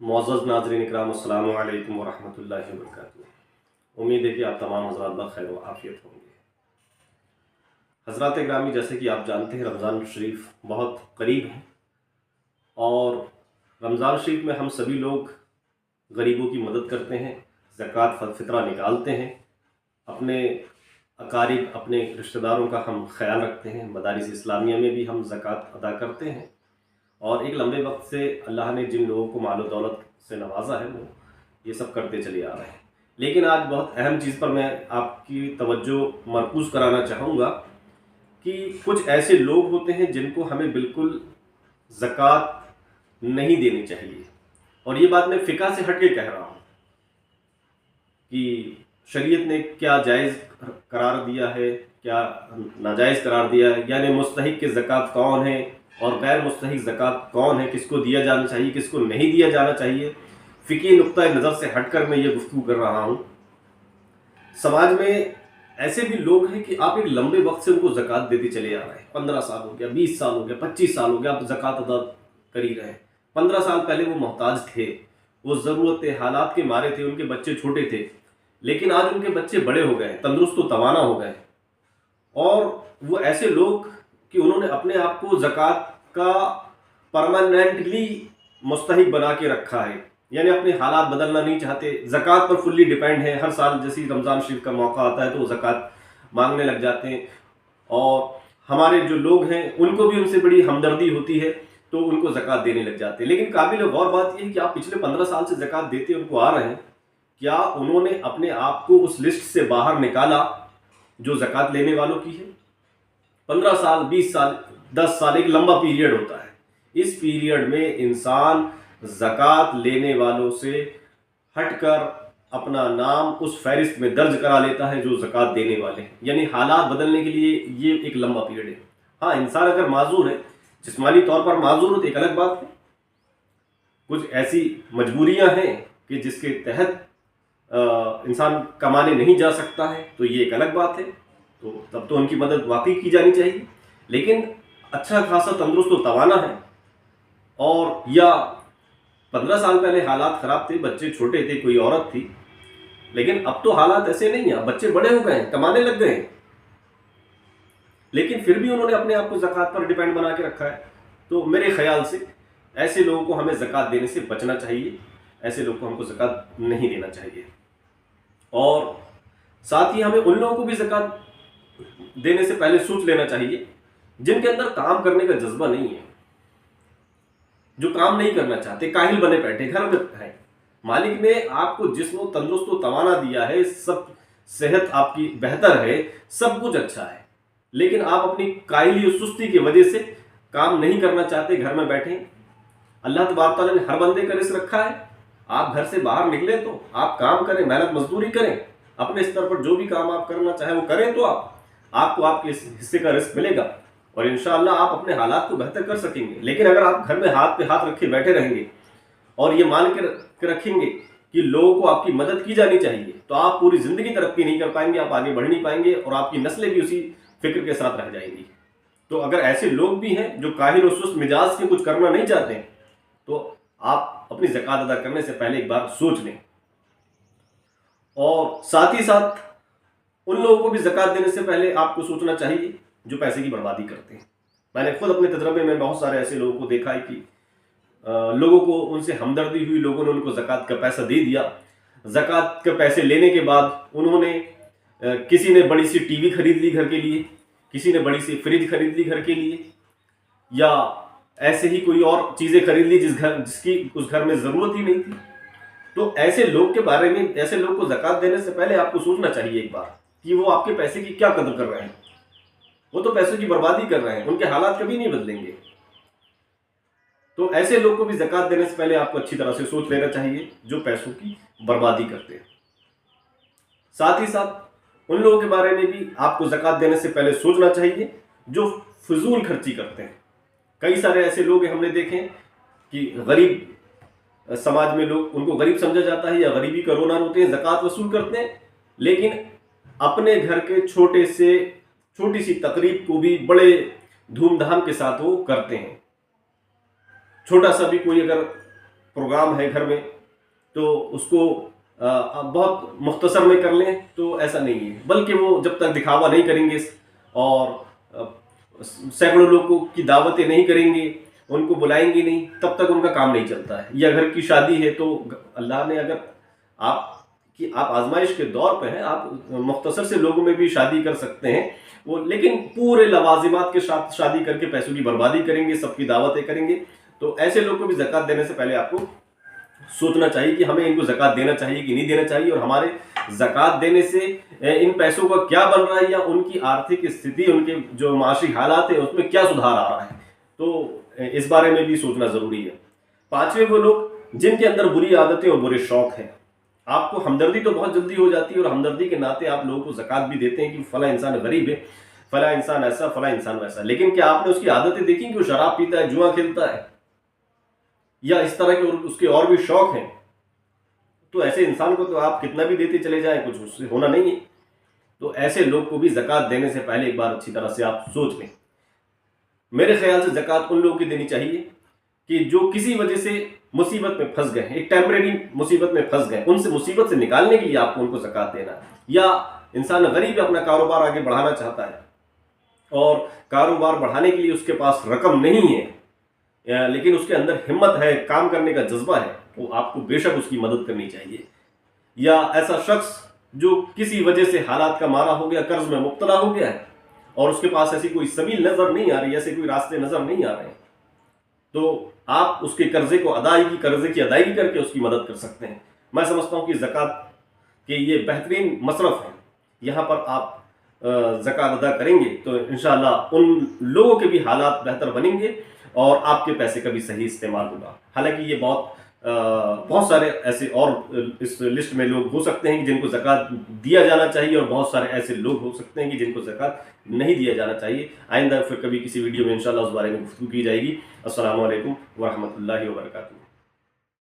मुअज़्ज़ज़ नाज़रीन इकराम अस्सलामु अलैकुम वरहमतुल्लाहि वबरकातुहू। उम्मीद है कि आप तमाम हज़रात बख़ैर व आफ़ियत होंगे। हज़रात ग्रामी, जैसे कि आप जानते हैं रमज़ान शरीफ बहुत करीब है और रमज़ान शरीफ में हम सभी लोग गरीबों की मदद करते हैं, ज़कात फ़ितरा निकालते हैं, अपने अकारिब अपने रिश्तेदारों का हम ख्याल रखते हैं। मदारिस इस्लामिया में भी हम ज़कात अदा करते हैं और एक लंबे वक्त से अल्लाह ने जिन लोगों को माल दौलत से नवाजा है वो ये सब करते चले आ रहे हैं। लेकिन आज बहुत अहम चीज़ पर मैं आपकी तवज्जो मरकूज़ कराना चाहूँगा कि कुछ ऐसे लोग होते हैं जिनको हमें बिल्कुल ज़कात नहीं देनी चाहिए। और ये बात मैं फ़िक़ह से हट के कह रहा हूँ कि शरीयत ने क्या जायज़ करार दिया है, क्या नाजायज़ करार दिया है, यानी मुस्तहिक़ के ज़कात कौन है और गैर मुस्तहिक़ ज़कात कौन है, किसको दिया जाना चाहिए, किसको नहीं दिया जाना चाहिए। फ़िक़ही नुक्ता नज़र से हटकर मैं ये गुफ्तगू कर रहा हूँ। समाज में ऐसे भी लोग हैं कि आप एक लंबे वक्त से उनको ज़कात देते चले आ रहे हैं। 15 साल हो गया, 20 साल हो गया, 25 साल हो गया, आप ज़कात अदा कर ही रहे हैं। 15 साल पहले वो मोहताज थे, वो ज़रूरत हालात के मारे थे, उनके बच्चे छोटे थे, लेकिन आज उनके बच्चे बड़े हो गए, तंदुरुस्त व तवाना हो गए और वो ऐसे लोग कि उन्होंने अपने आप को ज़कात का परमानेंटली मुस्तहिक बना के रखा है, यानी अपने हालात बदलना नहीं चाहते, ज़कात पर फुल्ली डिपेंड है। हर साल जैसे रमज़ान शरीफ का मौका आता है तो वो ज़कात मांगने लग जाते हैं और हमारे जो लोग हैं उनको भी उनसे बड़ी हमदर्दी होती है तो उनको ज़कात देने लग जाते हैं। लेकिन काबिल गौर बात यह है कि आप पिछले 15 साल से ज़कात देते उनको आ रहे हैं, क्या उन्होंने अपने आप को उस लिस्ट से बाहर निकाला जो ज़कात लेने वालों की है? 15 साल, 20 साल, 10 साल एक लंबा पीरियड होता है। इस पीरियड में इंसान ज़कात लेने वालों से हटकर अपना नाम उस फहरिस्त में दर्ज करा लेता है जो ज़कात देने वाले हैं। यानी हालात बदलने के लिए ये एक लंबा पीरियड है। हाँ, इंसान अगर माजूर है, जिस्मानी तौर पर माजूर हो तो एक अलग बात है। कुछ ऐसी मजबूरियां हैं कि जिसके तहत इंसान कमाने नहीं जा सकता है तो ये एक अलग बात है, तो तब तो उनकी मदद वाकई की जानी चाहिए। लेकिन अच्छा खासा तंदुरुस्त और तवाना है और या 15 साल पहले हालात ख़राब थे, बच्चे छोटे थे, कोई औरत थी, लेकिन अब तो हालात ऐसे नहीं हैं, बच्चे बड़े हो गए हैं, कमाने लग गए हैं, लेकिन फिर भी उन्होंने अपने आप को ज़कात पर डिपेंड बना के रखा है। तो मेरे ख्याल से ऐसे लोगों को हमें ज़कात देने से बचना चाहिए, ऐसे लोगों को हमको ज़कात नहीं देना चाहिए। और साथ ही हमें उन लोगों को भी ज़कात देने से पहले सोच लेना चाहिए जिनके अंदर काम करने का जज्बा नहीं है, जो काम नहीं करना चाहते, काहिल बने बैठे घर में हैं। मालिक ने आपको जिस्म तंदुरुस्त व तवाना दिया है, सब सेहत आपकी बेहतर है, सब कुछ अच्छा है, लेकिन आप अपनी काहिली और सुस्ती की वजह से काम नहीं करना चाहते, घर में बैठे। अल्लाह तबारक तआला ने हर बंदे का रिज़्क़ रखा है। आप घर से बाहर निकले तो आप काम करें, मेहनत मजदूरी करें, अपने स्तर पर जो भी काम आप करना चाहें वो करें, तो आपको आपके हिस्से का रिज़्क़ मिलेगा और इंशाअल्लाह आप अपने हालात को बेहतर कर सकेंगे। लेकिन अगर आप घर में हाथ पे हाथ रखे बैठे रहेंगे और ये मान के रखेंगे कि लोगों को आपकी मदद की जानी चाहिए, तो आप पूरी ज़िंदगी तरक्की नहीं कर पाएंगे, आप आगे बढ़ नहीं पाएंगे और आपकी नस्लें भी उसी फिक्र के साथ रह जाएंगी। तो अगर ऐसे लोग भी हैं जो काहिल और सुस्त मिजाज के कुछ करना नहीं चाहते हैं, तो आप अपनी ज़कात अदा करने से पहले एक बार सोच लें। और साथ ही साथ उन लोगों को भी ज़कात देने से पहले आपको सोचना चाहिए जो पैसे की बर्बादी करते हैं। मैंने खुद अपने तजर्बे में बहुत सारे ऐसे लोगों को देखा है कि लोगों को उनसे हमदर्दी हुई, लोगों ने उनको ज़कात का पैसा दे दिया। ज़कात के पैसे लेने के बाद उन्होंने किसी ने बड़ी सी टीवी खरीद ली घर के लिए, किसी ने बड़ी सी फ्रिज खरीद ली घर के लिए, या ऐसे ही कोई और चीज़ें खरीद ली जिसकी उस घर में ज़रूरत ही नहीं थी। तो ऐसे लोग के बारे में, ऐसे लोग को ज़कात देने से पहले आपको सोचना चाहिए एक बार कि वो आपके पैसे की क्या कदर कर रहे हैं। वो तो पैसों की बर्बादी कर रहे हैं, उनके हालात कभी नहीं बदलेंगे। तो ऐसे लोग को भी ज़कात देने से पहले आपको अच्छी तरह से सोच लेना चाहिए जो पैसों की बर्बादी करते हैं। साथ ही साथ उन लोगों के बारे में भी आपको ज़कात देने से पहले सोचना चाहिए जो फिजूल खर्ची करते हैं। कई सारे ऐसे लोग हैं, हमने देखे कि गरीब समाज में लोग, उनको गरीब समझा जाता है या गरीबी का रोना रोते हैं, ज़कात वसूल करते हैं, लेकिन अपने घर के छोटी सी तकरीब को भी बड़े धूमधाम के साथ वो करते हैं। छोटा सा भी कोई अगर پروگرام ہے گھر میں تو اس کو بہت مختصر میں کر لیں، تو ایسا نہیں ہے، بلکہ وہ جب تک دکھاوا نہیں کریں گے اور سینکڑوں لوگوں کی دعوتیں نہیں کریں گے، ان کو بلائیں گے نہیں، تب تک ان کا کام نہیں چلتا ہے۔ یا گھر کی شادی ہے تو اللہ نے اگر آپ آزمائش کے دور پہ ہیں، آپ مختصر سے لوگوں میں بھی شادی کر سکتے ہیں، لیکن پورے لوازمات کے ساتھ شادی کر کے پیسوں کی بربادی کریں گے، سب کی دعوتیں کریں گے، تو ایسے لوگوں کو بھی زکوٰۃ دینے سے پہلے آپ کو سوچنا چاہیے کہ ہمیں ان کو زکوٰۃ دینا چاہیے کہ نہیں دینا چاہیے، اور ہمارے زکوٰۃ دینے سے ان پیسوں کا کیا بن رہا ہے، یا ان کی آرتھک استھتی، ان کے جو معاشی حالات ہیں اس میں کیا سدھار آ رہا ہے، تو اس بارے میں بھی سوچنا ضروری ہے۔ پانچویں وہ لوگ جن کے اندر بری عادتیں اور برے شوق ہیں۔ آپ کو ہمدردی تو بہت جلدی ہو جاتی ہے، اور ہمدردی کے ناطے آپ لوگوں کو زکوٰۃ بھی دیتے ہیں کہ فلاں انسان غریب ہے، فلاں انسان ایسا، فلاں انسان ویسا، لیکن کیا آپ نے اس کی عادتیں دیکھی کہ وہ شراب پیتا ہے، جوا کھیلتا ہے، یا اس طرح کے اس کے اور بھی شوق ہیں؟ تو ایسے انسان کو تو آپ کتنا بھی دیتے چلے جائیں، کچھ اس سے ہونا نہیں ہے۔ تو ایسے لوگ کو بھی زکوٰۃ دینے سے پہلے ایک بار اچھی طرح سے آپ سوچ لیں۔ میرے خیال سے زکوٰۃ ان لوگوں کی دینی چاہیے کہ جو کسی وجہ سے مصیبت میں پھنس گئے ہیں، ایک ٹیمپریری مصیبت میں پھنس گئے، ان سے مصیبت سے نکالنے کے لیے آپ کو ان کو زکوٰۃ دینا ہے۔ یا انسان غریب ہے، اپنا کاروبار آگے بڑھانا چاہتا ہے، اور کاروبار بڑھانے کے لیے اس کے پاس رقم نہیں ہے، لیکن اس کے اندر ہمت ہے، کام کرنے کا جذبہ ہے، تو آپ کو بے شک اس کی مدد کرنی چاہیے۔ یا ایسا شخص جو کسی وجہ سے حالات کا مارا ہو گیا، قرض میں مبتلا ہو گیا ہے، اور اس کے پاس ایسی کوئی سبیل نظر نہیں آ رہی، ایسے کوئی راستے نظر نہیں آ رہے ہیں، تو آپ اس کے قرضے کی ادائیگی کر کے اس کی مدد کر سکتے ہیں۔ میں سمجھتا ہوں کہ زکوٰۃ کے یہ بہترین مصرف ہیں، یہاں پر آپ زکوٰۃ ادا کریں گے تو انشاءاللہ ان لوگوں کے بھی حالات بہتر بنیں گے، اور آپ کے پیسے کا بھی صحیح استعمال ہوگا۔ حالانکہ یہ بہت سارے ایسے اور اس لسٹ میں لوگ ہو سکتے ہیں جن کو زکوٰۃ دیا جانا چاہیے، اور بہت سارے ایسے لوگ ہو سکتے ہیں کہ جن کو زکوٰۃ نہیں دیا جانا چاہیے۔ آئندہ پھر کبھی کسی ویڈیو میں انشاءاللہ اس بارے میں گفتگو کی جائے گی۔ السلام علیکم ورحمۃ اللہ وبرکاتہ۔